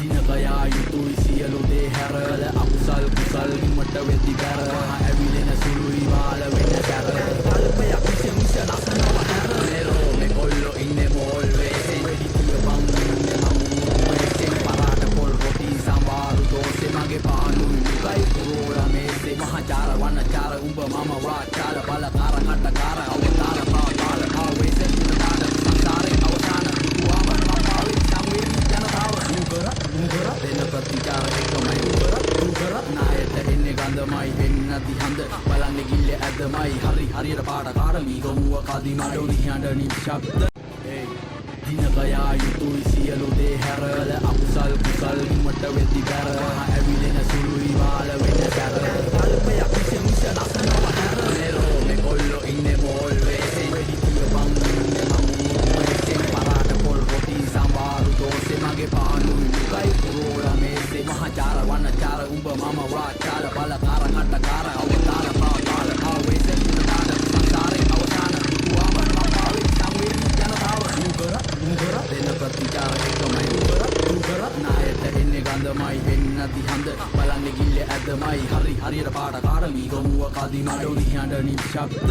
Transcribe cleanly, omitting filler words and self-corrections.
දිනකයා යුතුයි සියලු දේ හැරල අකුසල් කුසල් හිමට වෙති බැර ඇවිලෙන සුළුයි වාල වෙන සැර කල්පයක් මිස මිස ලස්සනව හැර නෙරෝ මේ කොල්ලෝ ඉන්නේ මෝල් වේසෙන් වෙඩි තියපන් ඉන්නේ මම වේසෙන් පරාට පොල් රොටි සම්වාරු දෝසෙ මගේ පානුයි මුකයි පුරෝලා මේසේ මහචාර වන්නචාර උඹ මම වාචාල බලකාර කටකාර අවතාර පාපාල ආවේසෙන් දාන සංසාරේ අවසාන දුවාමන මපාවේ සංවේදී ජනතාව නුකර දෙන ප්‍රතිචාර එකමයි නුකර නායට එන්නේ ගඳමයි එන්න දිහඳ බලන්නේ ගිල්ල ඇදමයි හරි හරියට පාට කාරමී ගමුව කදි මඩොලි හඬ නිශ්ශබ්ද දිනකයා යුතුයි සියලු දේ හැරල අකුසල් කුසල් හිමට වෙති බැර ඇවිලෙන සුළුයි වාල වෙන සැර කල්පයක් මිස මිස ලස්සනව හැර නෙරෝ මේ කොල්ලෝ ඉන්නේ මෝල් වේසෙන් වෙඩි තියපන් ඉන්නේ මම වේසෙන් පරාට පොල් රොටි සම්වාරු දෝසෙ මගේ පානුයි මුකයි පුරෝලා මේසේ මහචාර වන්නචාර උඹ මම වාචාල බලකාර කටකාර අවතාර පාපාල ආවේසෙන් දාන සංසාරේ අවසාන දුවාමන මපාවේ සංවේදී ජනතාව නුකර දෙන ප්‍රතිචාර එකමයි නුකර නායට එන්නේ ගඳමයි එන්න දිහඳ බලන්නේ ගිල්ල ඇදමයි හරි හරියට පාට කාරමී ගමුව කදි මඩොලි හඬ නිශ්ශබ්ද